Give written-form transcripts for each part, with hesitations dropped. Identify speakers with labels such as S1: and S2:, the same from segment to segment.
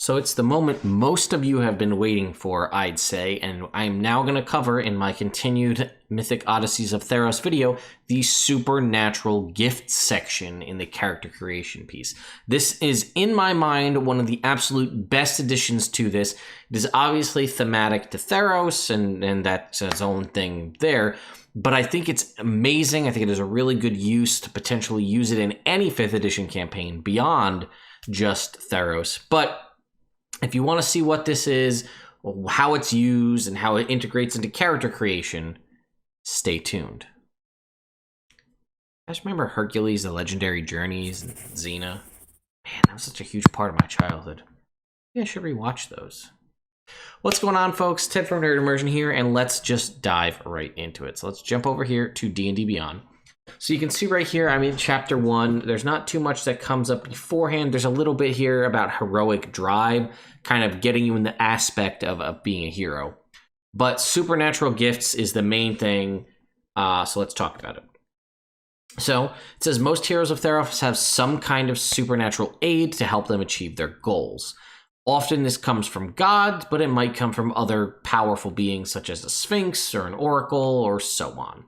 S1: So it's the moment most of you have been waiting for, I'd say, and I'm now going to cover in my continued Mythic Odysseys of Theros video the supernatural gifts section in the character creation piece. This is, in my mind, one of the absolute best additions to this. It is obviously thematic to Theros, and that's its own thing there, but I think it's amazing. I think it is a really good use to potentially use it in any 5th edition campaign beyond just Theros. But if you want to see what this is, how it's used, and how it integrates into character creation, stay tuned. I just remember Hercules, The Legendary Journeys, and Xena. Man, that was such a huge part of my childhood. Maybe I should rewatch those. What's going on, folks? Ted from Nerd Immersion here, and let's just dive right into it. So let's jump over here to D&D Beyond. So you can see right here, I'm in chapter 1. There's not too much that comes up beforehand. There's a little bit here about heroic drive, kind of getting you in the aspect of being a hero. But supernatural gifts is the main thing, so let's talk about it. So it says most heroes of Theros have some kind of supernatural aid to help them achieve their goals. Often this comes from gods, but it might come from other powerful beings such as a sphinx or an oracle or so on.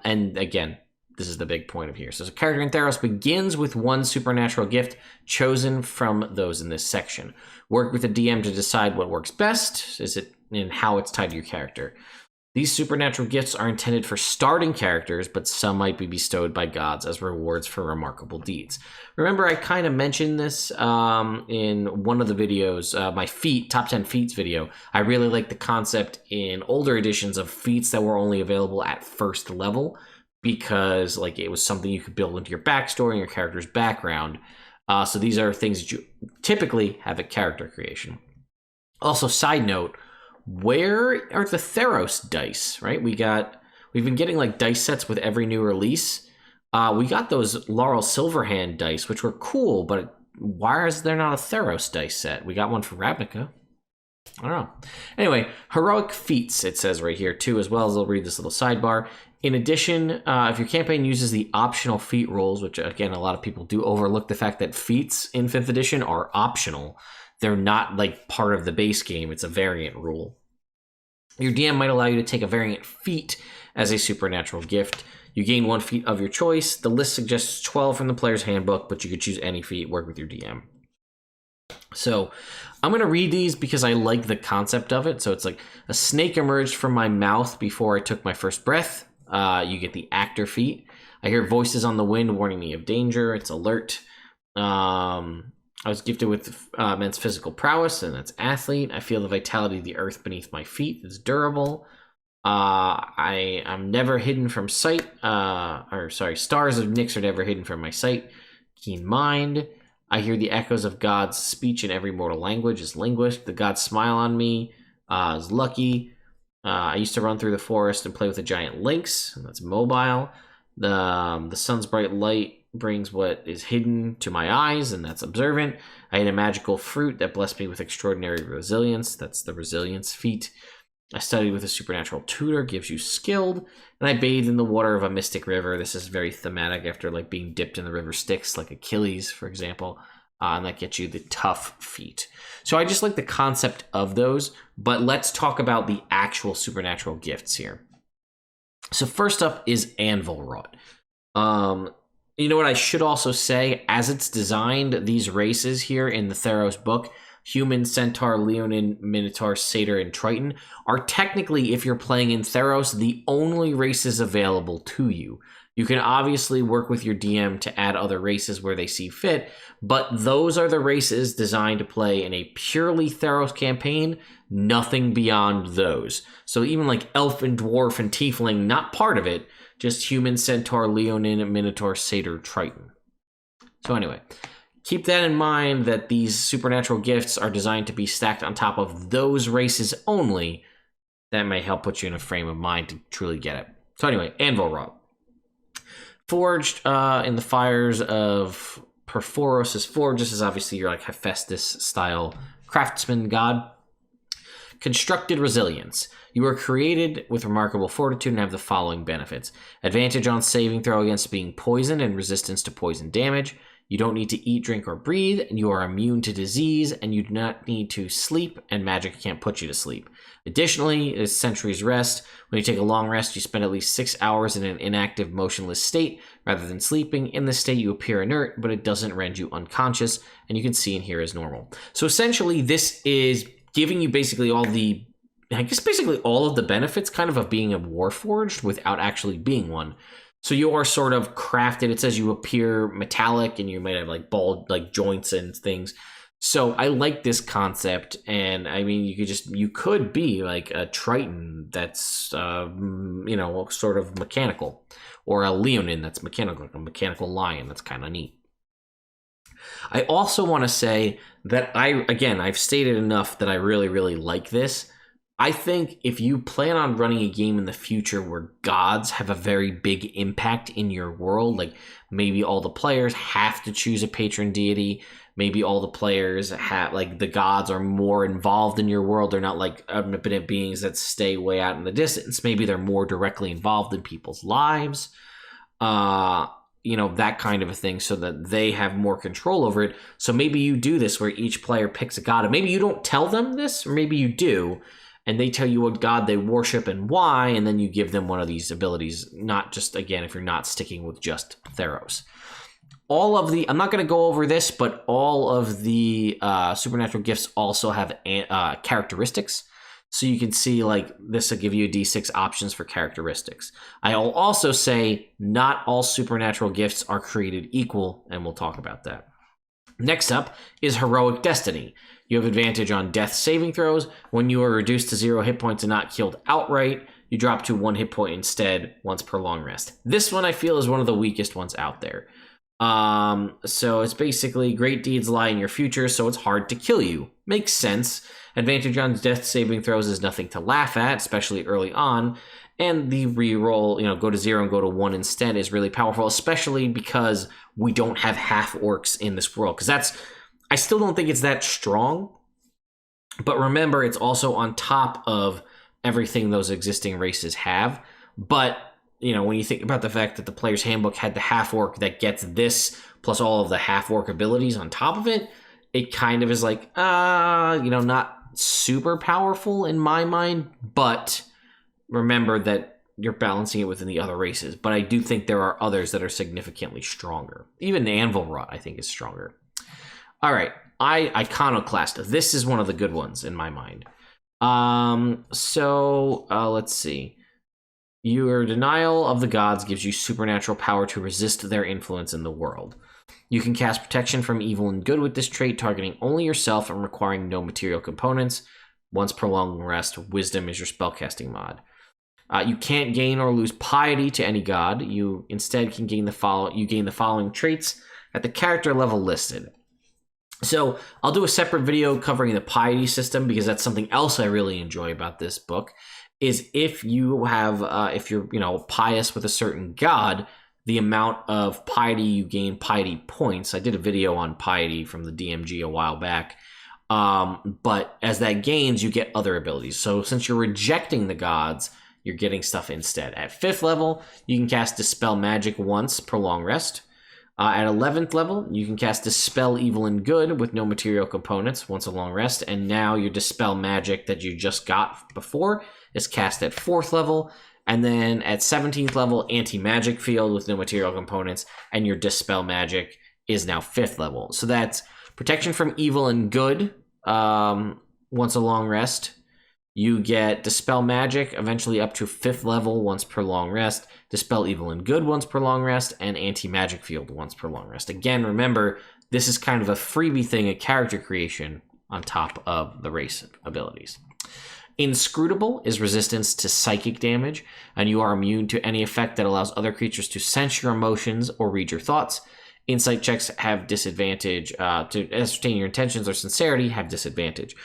S1: And again, this is the big point of here. So a character in Theros begins with one supernatural gift chosen from those in this section. Work with the DM to decide what works best, and how it's tied to your character. These supernatural gifts are intended for starting characters, but some might be bestowed by gods as rewards for remarkable deeds. Remember, I kind of mentioned this in one of the videos, my top 10 feats video. I really like the concept in older editions of feats that were only available at first level, because it was something you could build into your backstory and your character's background. So these are things that you typically have at character creation. Also, side note, where are the Theros dice, right? We've been getting dice sets with every new release. We got those Laurel Silverhand dice, which were cool, but why is there not a Theros dice set? We got one for Ravnica. I don't know. Anyway, heroic feats, it says right here too, as well as I'll read this little sidebar. In addition, if your campaign uses the optional feat rules, which again, a lot of people do overlook the fact that feats in 5th edition are optional. They're not part of the base game. It's a variant rule. Your DM might allow you to take a variant feat as a supernatural gift. You gain 1 feat of your choice. The list suggests 12 from the player's handbook, but you could choose any feat, work with your DM. So I'm going to read these because I like the concept of it. So it's a snake emerged from my mouth before I took my first breath. You get the actor feat. I hear voices on the wind warning me of danger. It's alert. I was gifted with immense physical prowess, and that's athlete. I feel the vitality of the earth beneath my feet. It's durable. I'm never hidden from sight. Stars of Nyx are never hidden from my sight. Keen mind. I hear the echoes of God's speech in every mortal language. Is linguist. The gods smile on me. Is lucky. I used to run through the forest and play with a giant lynx, and that's mobile. The sun's bright light brings what is hidden to my eyes, and that's observant. I ate a magical fruit that blessed me with extraordinary resilience. That's the resilience feat. I studied with a supernatural tutor, gives you skilled. And I bathed in the water of a mystic river. This is very thematic after being dipped in the river Styx, like Achilles, for example. And that gets you the tough feat. So I just like the concept of those, but let's talk about the actual supernatural gifts here. So first up is Anvil Wrought. You know what I should also say? As it's designed, these races here in the Theros book, Human, Centaur, Leonin, Minotaur, Satyr, and Triton, are technically, if you're playing in Theros, the only races available to you. You can obviously work with your DM to add other races where they see fit, but those are the races designed to play in a purely Theros campaign, nothing beyond those. So even Elf and Dwarf and Tiefling, not part of it, just Human, Centaur, Leonin, Minotaur, Satyr, Triton. So anyway, keep that in mind that these supernatural gifts are designed to be stacked on top of those races only. That may help put you in a frame of mind to truly get it. So anyway, Anvil Wrought. Forged in the fires of Perforos' Forge. This is obviously your Hephaestus-style craftsman god. Constructed resilience. You are created with remarkable fortitude and have the following benefits. Advantage on saving throw against being poisoned and resistance to poison damage. You don't need to eat, drink, or breathe, and you are immune to disease, and you do not need to sleep, and magic can't put you to sleep. Additionally, is Century's Rest. When you take a long rest, you spend at least 6 hours in an inactive, motionless state rather than sleeping. In this state, you appear inert, but it doesn't render you unconscious, and you can see and hear as normal. So essentially, this is giving you basically all of the benefits kind of being a Warforged without actually being one. So you are sort of crafted. It says you appear metallic and you might have like bald like joints and things. So I like this concept, and I mean you could be like a Triton that's sort of mechanical, or a Leonin that's mechanical, like a mechanical lion. That's kind of neat. I also want to say that I've stated enough that I really, really like this. I think if you plan on running a game in the future where gods have a very big impact in your world, like maybe all the players have to choose a patron deity, maybe all the players have, like, the gods are more involved in your world, they're not like omnipotent beings that stay way out in the distance, maybe they're more directly involved in people's lives, that kind of a thing, so that they have more control over it. So maybe you do this where each player picks a god, and maybe you don't tell them this, or maybe you do, and they tell you what god they worship and why, and then you give them one of these abilities, not just, again, if you're not sticking with just Theros. I'm not going to go over this, but all of the supernatural gifts also have characteristics. So you can see, like, this will give you a D6 options for characteristics. I'll also say not all supernatural gifts are created equal, and we'll talk about that. Next up is Heroic Destiny. You have advantage on death saving throws. When you are reduced to 0 hit points and not killed outright, you drop to 1 hit point instead once per long rest. This one I feel is one of the weakest ones out there. So it's basically great deeds lie in your future, so it's hard to kill you. Makes sense. Advantage on death saving throws is nothing to laugh at, especially early on. And the reroll, go to 0 and go to 1 instead is really powerful, especially because we don't have half orcs in this world. Because I still don't think it's that strong. But remember, it's also on top of everything those existing races have. But, when you think about the fact that the player's handbook had the half orc that gets this, plus all of the half orc abilities on top of it, it kind of is like, not super powerful in my mind, but remember that you're balancing it within the other races. But I do think there are others that are significantly stronger. Even Anvil Rot, I think, is stronger. All right, Iconoclast. This is one of the good ones in my mind. Let's see. Your denial of the gods gives you supernatural power to resist their influence in the world. You can cast protection from evil and good with this trait, targeting only yourself and requiring no material components. Once per long rest, Wisdom is your spellcasting mod. You can't gain or lose piety to any god. You instead can gain the following traits at the character level listed. So I'll do a separate video covering the piety system, because that's something else I really enjoy about this book. Is if you have, if you're pious with a certain god, the amount of piety you gain, piety points. I did a video on piety from the DMG a while back. But as that gains, you get other abilities. So since you're rejecting the gods, you're getting stuff instead. At 5th level, you can cast Dispel Magic once per long rest. At 11th level, you can cast Dispel Evil and Good with no material components once a long rest. And now your Dispel Magic that you just got before is cast at 4th level. And then at 17th level, Anti-Magic Field with no material components. And your Dispel Magic is now 5th level. So that's Protection from Evil and Good once a long rest. You get Dispel Magic, eventually up to 5th level once per long rest, Dispel Evil and Good once per long rest, and Anti-Magic Field once per long rest. Again, remember, this is kind of a freebie thing, a character creation on top of the race abilities. Inscrutable is resistance to psychic damage, and you are immune to any effect that allows other creatures to sense your emotions or read your thoughts. Insight checks have disadvantage. To ascertain your intentions or sincerity, have disadvantage.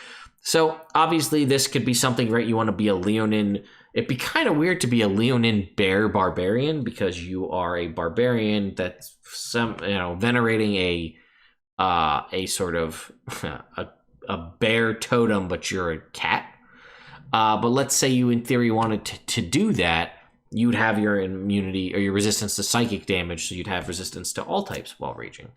S1: So obviously this could be something, right? You want to be a Leonin. It'd be kind of weird to be a Leonin bear barbarian, because you are a barbarian that's venerating a sort of a bear totem, but you're a cat. But let's say you in theory wanted to do that, you'd have your immunity or your resistance to psychic damage, so you'd have resistance to all types while raging.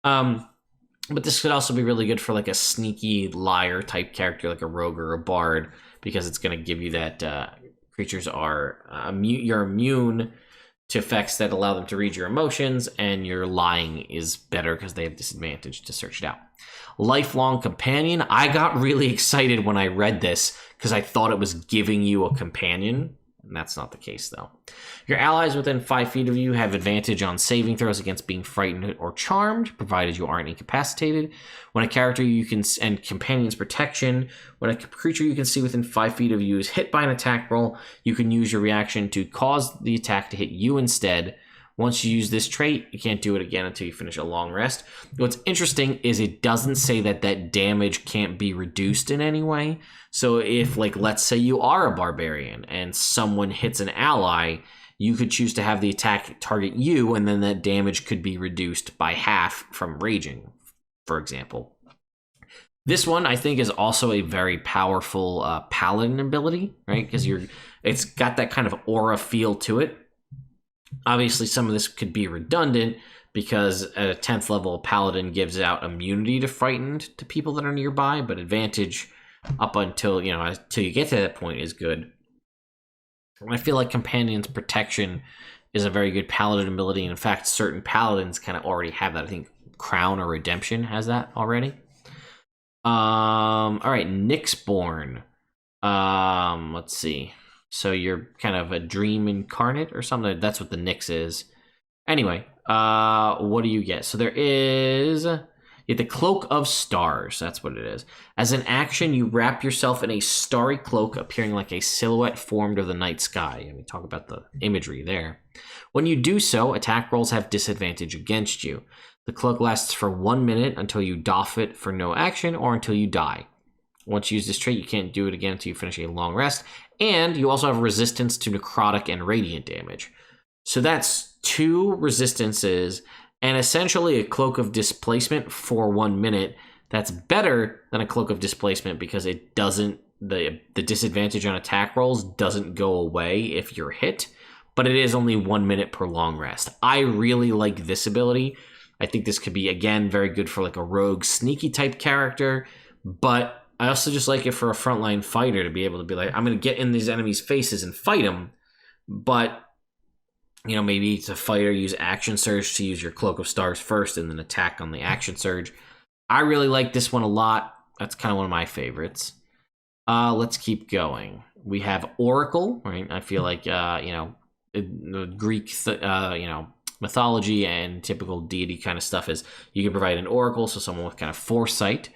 S1: But this could also be really good for like a sneaky liar type character, like a rogue or a bard, because it's going to give you that creatures are you're immune to effects that allow them to read your emotions, and your lying is better because they have disadvantage to search it out. Lifelong companion. I got really excited when I read this because I thought it was giving you a companion. And that's not the case, though. Your allies within 5 feet of you have advantage on saving throws against being frightened or charmed, provided you aren't incapacitated. When a character you can and companion's protection, when a creature you can see within 5 feet of you is hit by an attack roll, you can use your reaction to cause the attack to hit you instead. Once you use this trait, you can't do it again until you finish a long rest. What's interesting is it doesn't say that that damage can't be reduced in any way. So if, like, let's say you are a barbarian and someone hits an ally, you could choose to have the attack target you, and then that damage could be reduced by half from raging, for example. This one, I think, is also a very powerful paladin ability, right? Because it's got that kind of aura feel to it. Obviously, some of this could be redundant because at a 10th level, Paladin gives out immunity to frightened to people that are nearby, but advantage up until you get to that point is good. And I feel like Companion's Protection is a very good Paladin ability. And in fact, certain Paladins kind of already have that. I think Crown or Redemption has that already. All right, Nyxborn. Let's see. So you're kind of a dream incarnate or something. That's what the Nyx is. Anyway, what do you get? So there is the Cloak of Stars. That's what it is. As an action, you wrap yourself in a starry cloak, appearing like a silhouette formed of the night sky. And we talk about the imagery there. When you do so, attack rolls have disadvantage against you. The cloak lasts for 1 minute until you doff it for no action or until you die. Once you use this trait, you can't do it again until you finish a long rest. And you also have resistance to necrotic and radiant damage. So that's 2 resistances and essentially a Cloak of Displacement for 1 minute. That's better than a Cloak of Displacement because it doesn't, the disadvantage on attack rolls doesn't go away if you're hit, but it is only 1 minute per long rest. I really like this ability. I think this could be, again, very good for like a rogue sneaky type character, but I also just like it for a frontline fighter to be able to be like, I'm going to get in these enemies' faces and fight them, but, maybe it's a fighter, use Action Surge to use your Cloak of Stars first and then attack on the Action Surge. I really like this one a lot. That's kind of one of my favorites. Let's keep going. We have Oracle, right? I feel like, Greek, mythology and typical deity kind of stuff is you can provide an oracle, so someone with kind of foresight.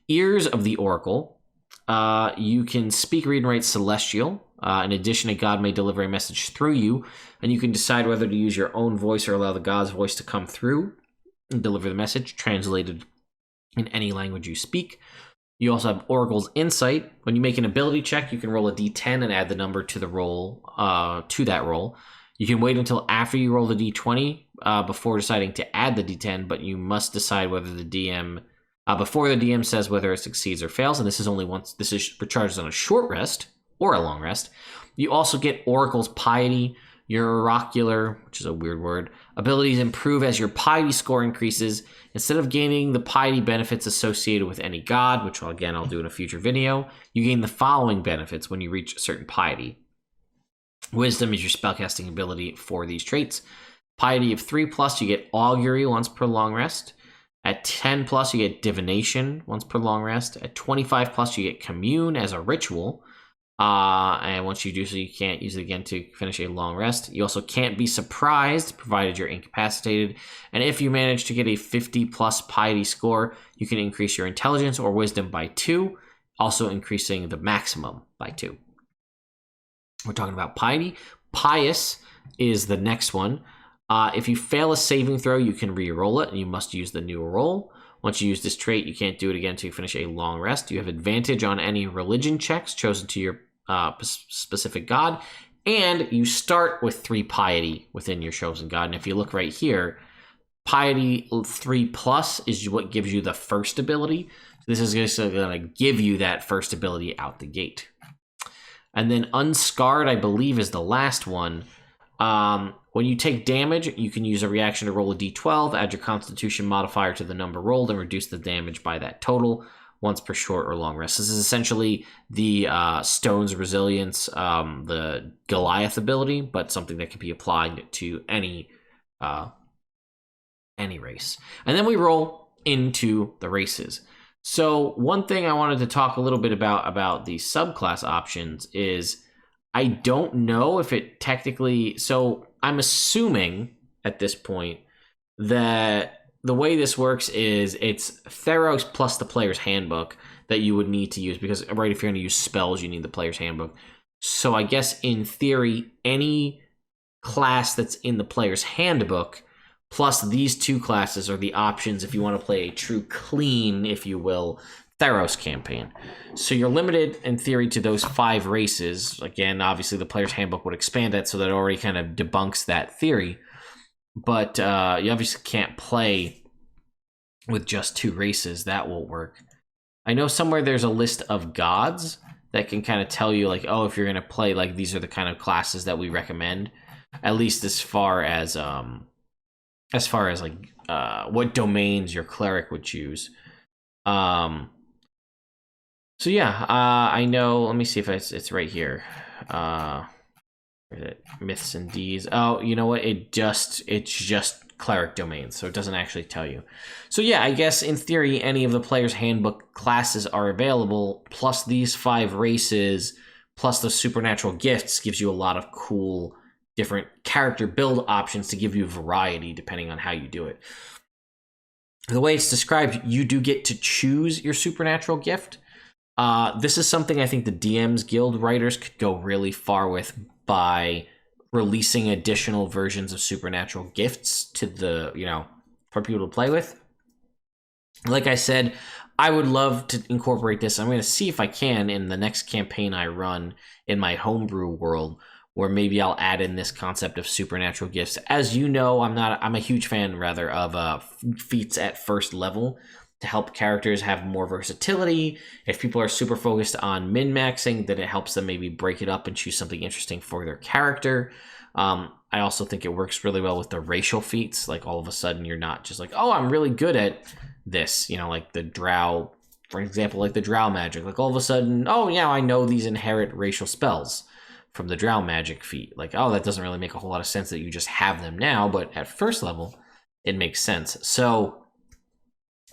S1: Ears of the Oracle. You can speak, read, and write Celestial. In addition, a god may deliver a message through you, and you can decide whether to use your own voice or allow the god's voice to come through and deliver the message, translated in any language you speak. You also have Oracle's Insight. When you make an ability check, you can roll a d10 and add the number to the roll, to that roll. You can wait until after you roll the d20 before deciding to add the d10, but you must decide whether the DM... before the DM says whether it succeeds or fails, and this is only once this is recharged on a short rest or a long rest. You also get Oracle's Piety. Your oracular, which is a weird word, abilities improve as your piety score increases. Instead of gaining the piety benefits associated with any god, which I'll do in a future video, you gain the following benefits when you reach a certain piety. Wisdom is your spellcasting ability for these traits. Piety of 3+, you get Augury once per long rest. At 10+, you get Divination once per long rest. At 25+, you get Commune as a ritual. And once you do so, you can't use it again to finish a long rest. You also can't be surprised, provided you're incapacitated. And if you manage to get a 50+ piety score, you can increase your intelligence or wisdom by 2, also increasing the maximum by 2. We're talking about piety. Pious is the next one. If you fail a saving throw, you can re-roll it, and you must use the new roll. Once you use this trait, you can't do it again until you finish a long rest. You have advantage on any religion checks chosen to your specific god, and you start with 3 piety within your chosen god. And if you look right here, piety 3+ is what gives you the first ability. So this is just going to give you that first ability out the gate. And then Unscarred, I believe, is the last one. When you take damage, you can use a reaction to roll a d12, add your constitution modifier to the number rolled, and reduce the damage by that total once per short or long rest. This is essentially the Stone's Resilience, the Goliath ability, but something that can be applied to any race. And then we roll into the races. So one thing I wanted to talk a little bit about the subclass options is I don't know if it technically... So I'm assuming at this point that the way this works is it's Theros plus the player's handbook that you would need to use, because right, if you're going to use spells, you need the player's handbook. So I guess in theory, any class that's in the player's handbook plus these two classes are the options if you want to play a true clean, if you will, Theros campaign. So you're limited in theory to those 5 races. Again, obviously the player's handbook would expand that, so that already kind of debunks that theory. But you obviously can't play with just 2 races. That won't work. I know somewhere there's a list of gods that can kind of tell you, like, oh, if you're going to play, like, these are the kind of classes that we recommend, at least as far as like what domains your cleric would choose. So yeah, I know. Let me see if it's right here. Myths and Ds. Oh, you know what? It's just cleric domains, so it doesn't actually tell you. So yeah, I guess in theory, any of the player's handbook classes are available. Plus these 5 races, plus the supernatural gifts, gives you a lot of cool different character build options to give you variety depending on how you do it. The way it's described, you do get to choose your supernatural gift. This is something I think the DMs Guild writers could go really far with by releasing additional versions of supernatural gifts to the, for people to play with. Like I said, I would love to incorporate this. I'm going to see if I can in the next campaign I run in my homebrew world, where maybe I'll add in this concept of supernatural gifts. As you know, I'm a huge fan, of feats at first level to help characters have more versatility. If people are super focused on min-maxing, then it helps them maybe break it up and choose something interesting for their character. I also think it works really well with the racial feats. Like, all of a sudden, you're not just like, oh, I'm really good at this, like the drow, for example, like the drow magic. Like, all of a sudden, oh, yeah, I know these inherent racial spells from the drow magic feat. Like, oh, that doesn't really make a whole lot of sense that you just have them now, but at first level, it makes sense. So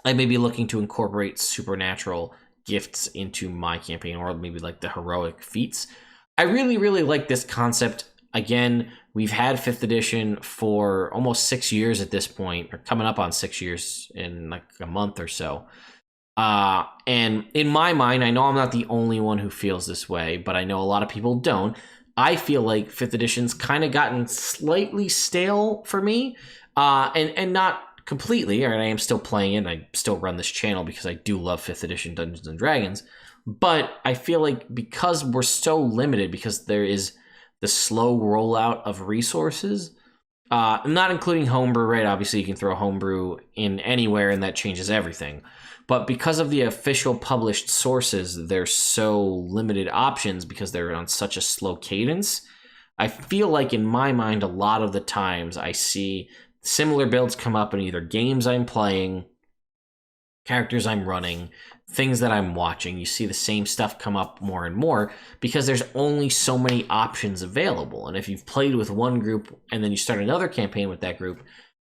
S1: I may be looking to incorporate supernatural gifts into my campaign, or maybe like the heroic feats. I really, really like this concept. Again, we've had 5th edition for almost 6 years at this point, or coming up on 6 years in like a month or so. And in my mind, I know I'm not the only one who feels this way, but I know a lot of people don't. I feel like 5th edition's kind of gotten slightly stale for me, and not completely. Or I am still playing it, and I still run this channel because I do love 5th edition Dungeons and Dragons. But I feel like because we're so limited, because there is the slow rollout of resources, not including homebrew, right? Obviously, you can throw homebrew in anywhere, and that changes everything. But because of the official published sources, there's so limited options because they're on such a slow cadence. I feel like in my mind, a lot of the times I see similar builds come up in either games I'm playing, characters I'm running, things that I'm watching. You see the same stuff come up more and more because there's only so many options available. And if you've played with one group and then you start another campaign with that group,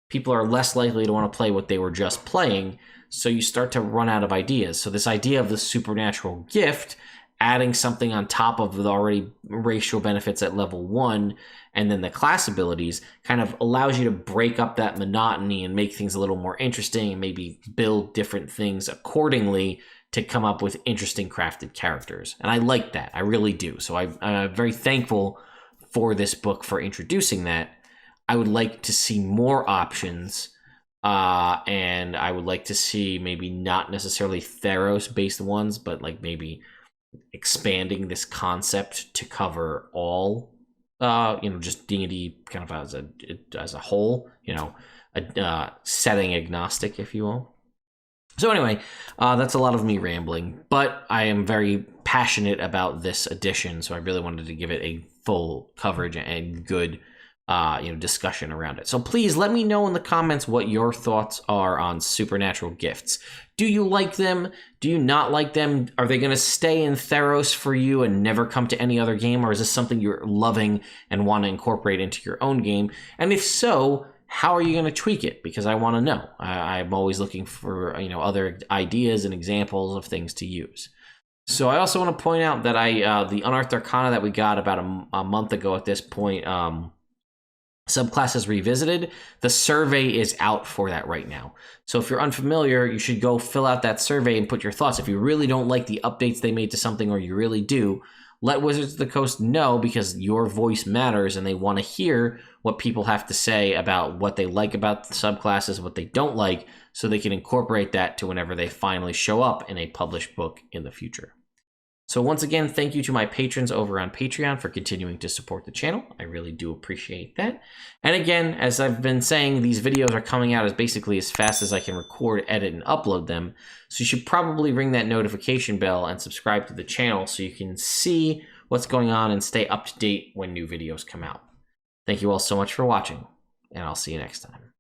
S1: people are less likely to want to play what they were just playing. So you start to run out of ideas. So this idea of the supernatural gift, adding something on top of the already racial benefits at level 1, and then the class abilities, kind of allows you to break up that monotony and make things a little more interesting, and maybe build different things accordingly to come up with interesting crafted characters. And I like that. I really do. So I'm very thankful for this book for introducing that. I would like to see more options. And I would like to see maybe not necessarily Theros-based ones, but like maybe expanding this concept to cover all, just D&D kind of as a whole, setting agnostic, if you will. So anyway, that's a lot of me rambling, but I am very passionate about this edition, so I really wanted to give it a full coverage and good discussion around it. So please let me know in the comments what your thoughts are on supernatural gifts. Do you like them? Do you not like them? Are they going to stay in Theros for you and never come to any other game? Or is this something you're loving and want to incorporate into your own game? And if so, how are you going to tweak it? Because I want to know. I'm always looking for other ideas and examples of things to use. So I also want to point out that the Unearthed Arcana that we got about a month ago at this point, Subclasses Revisited, the survey is out for that right now. So if you're unfamiliar, you should go fill out that survey and put your thoughts. If you really don't like the updates they made to something, or you really do, let Wizards of the Coast know, because your voice matters and they want to hear what people have to say about what they like about the subclasses, what they don't like, so they can incorporate that to whenever they finally show up in a published book in the future. So once again, thank you to my patrons over on Patreon for continuing to support the channel. I really do appreciate that. And again, as I've been saying, these videos are coming out as fast as I can record, edit, and upload them. So you should probably ring that notification bell and subscribe to the channel so you can see what's going on and stay up to date when new videos come out. Thank you all so much for watching, and I'll see you next time.